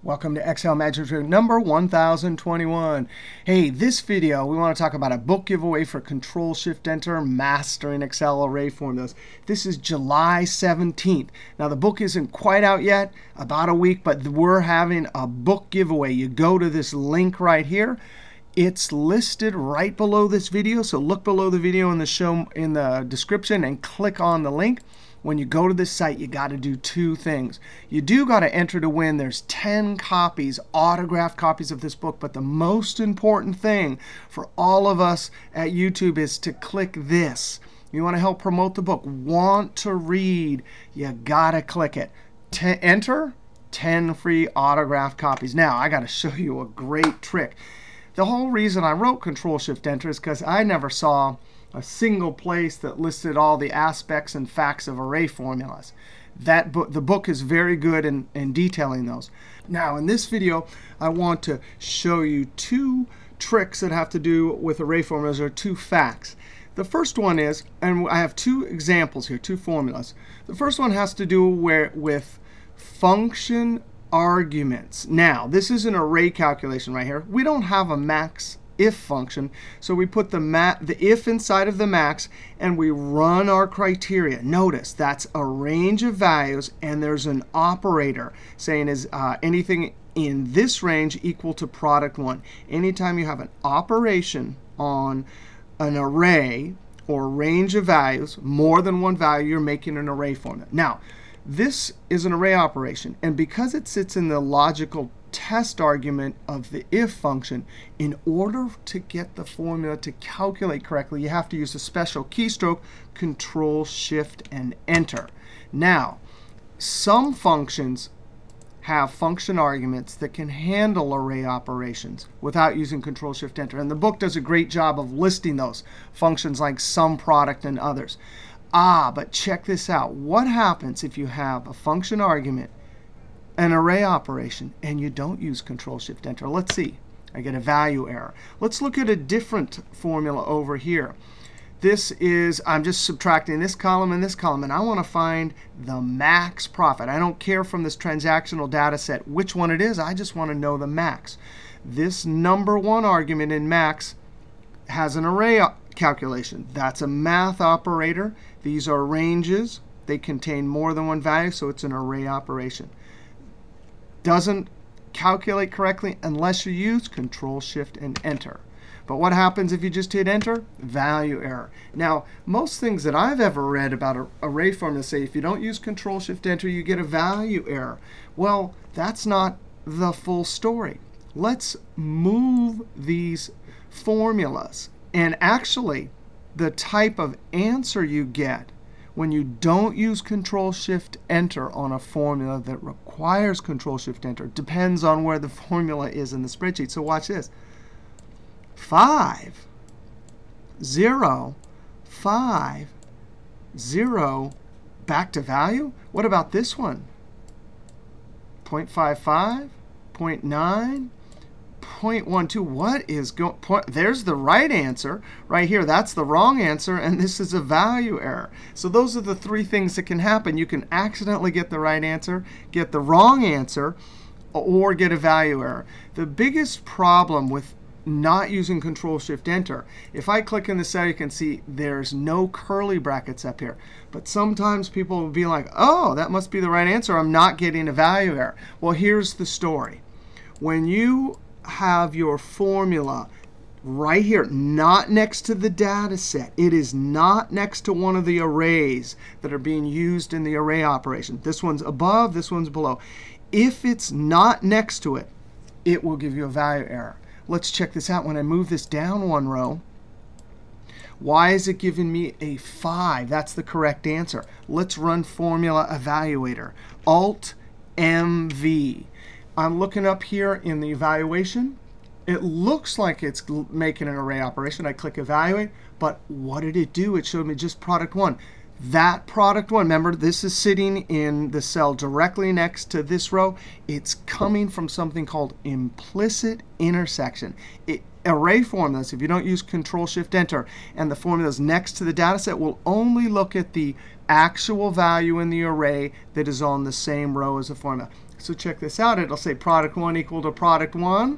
Welcome to Excel Magic Trick number 1021. Hey, this video we want to talk about a book giveaway for Ctrl-Shift-Enter Mastering Excel Array Formulas. This is July 17th. Now the book isn't quite out yet, about a week, but we're having a book giveaway. You go to this link right here. It's listed right below this video, so look below the video in the description and click on the link. When you go to this site, you got to do two things. You do got to enter to win. There's 10 copies, autographed copies of this book. But the most important thing for all of us at YouTube is to click this. You want to help promote the book, want to read, you got to click it. Enter 10 free autographed copies. Now, I got to show you a great trick. The whole reason I wrote Ctrl-Shift-Enter is because I never saw a single place that listed all the aspects and facts of array formulas. The book is very good in detailing those. Now, in this video, I want to show you two tricks that have to do with array formulas, or two facts. The first one is, and I have two examples here, two formulas. The first one has to do with function arguments. Now, this is an array calculation right here. We don't have a max if function, so we put the if inside of the max, and we run our criteria. Notice that's a range of values, and there's an operator saying is anything in this range equal to product 1. Anytime you have an operation on an array or range of values, more than one value, you're making an array formula. Now, this is an array operation, and because it sits in the logical test argument of the if function, in order to get the formula to calculate correctly, you have to use a special keystroke, Control, Shift, and Enter. Now, some functions have function arguments that can handle array operations without using Control, Shift, Enter. And the book does a great job of listing those functions like sum product and others. But check this out. What happens if you have a function argument, an array operation, and you don't use Control, Shift, Enter? Let's see. I get a value error. Let's look at a different formula over here. This is, I'm just subtracting this column and this column, and I want to find the max profit. I don't care from this transactional data set which one it is. I just want to know the max. This number one argument in max has an array calculation. That's a math operator. These are ranges. They contain more than one value, so it's an array operation. Doesn't calculate correctly unless you use Control, Shift, and Enter. But what happens if you just hit Enter? Value error. Now, most things that I've ever read about array formulas say if you don't use Control, Shift, Enter, you get a value error. Well, that's not the full story. Let's move these formulas. And actually, the type of answer you get when you don't use Control, Shift, Enter on a formula that requires Control, Shift, Enter depends on where the formula is in the spreadsheet. So watch this. 5, 0, 5, 0, back to value. What about this one? 0.55, 0.9. 0.12. What is going? There's the right answer right here. That's the wrong answer, and this is a value error. So those are the three things that can happen. You can accidentally get the right answer, get the wrong answer, or get a value error. The biggest problem with not using Control, Shift, Enter, if I click in the cell, you can see there's no curly brackets up here. But sometimes people will be like, oh, that must be the right answer. I'm not getting a value error. Well, here's the story. When you have your formula right here, not next to the data set. It is not next to one of the arrays that are being used in the array operation. This one's above, this one's below. If it's not next to it, it will give you a value error. Let's check this out. When I move this down one row, why is it giving me a 5? That's the correct answer. Let's run Formula Evaluator. Alt-MV. I'm looking up here in the evaluation. It looks like it's making an array operation. I click Evaluate. But what did it do? It showed me just product 1. That product 1, remember, this is sitting in the cell directly next to this row. It's coming from something called implicit intersection. Array formulas, if you don't use Control, Shift, Enter, and the formulas next to the data set, will only look at the actual value in the array that is on the same row as the formula. So check this out. It'll say product 1 equal to product 1.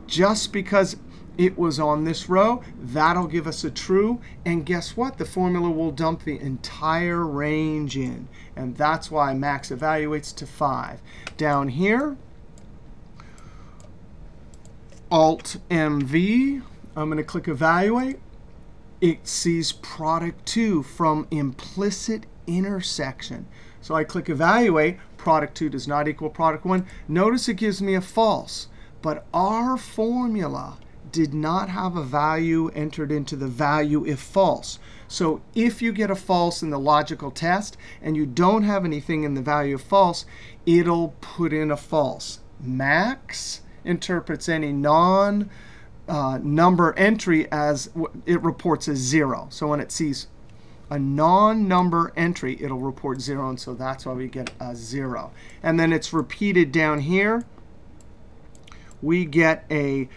Just because it was on this row, that'll give us a true. And guess what? The formula will dump the entire range in. And that's why max evaluates to 5. Down here, Alt-MV. I'm going to click Evaluate. It sees product 2 from implicit intersection. So I click Evaluate. Product 2 does not equal product 1. Notice it gives me a false. But our formula did not have a value entered into the value if false. So if you get a false in the logical test and you don't have anything in the value of false, it'll put in a false. Max interprets any non-number entry as it reports as 0. So when it sees a non-number entry, it'll report 0. And so that's why we get a 0. And then it's repeated down here. We get a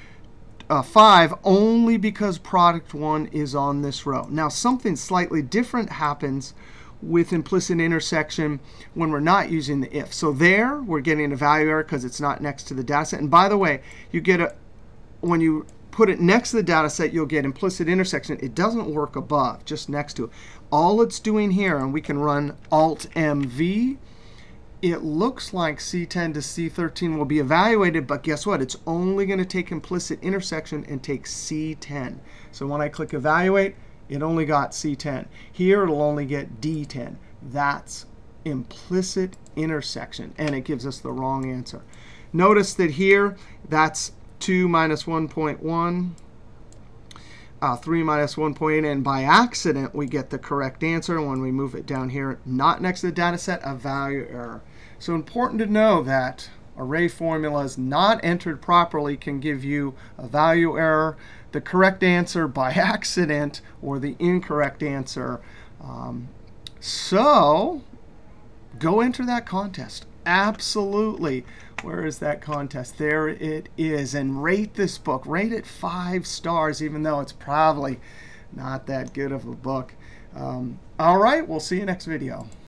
5 only because product 1 is on this row. Now, something slightly different happens with implicit intersection when we're not using the if. So there, we're getting a value error because it's not next to the data set. And by the way, you get when you put it next to the data set, you'll get implicit intersection. It doesn't work above, just next to it. All it's doing here, and we can run Alt-MV, it looks like C10 to C13 will be evaluated, but guess what? It's only going to take implicit intersection and take C10. So when I click Evaluate, it only got C10. Here, it'll only get D10. That's implicit intersection, and it gives us the wrong answer. Notice that here, that's 2 minus 1.1. 3 minus 1.8, and by accident, we get the correct answer. When we move it down here, not next to the data set, a value error. So important to know that array formulas not entered properly can give you a value error, the correct answer by accident, or the incorrect answer. So go enter that contest. Absolutely. Where is that contest? There it is. And rate this book. Rate it 5 stars, even though it's probably not that good of a book. All right, we'll see you next video.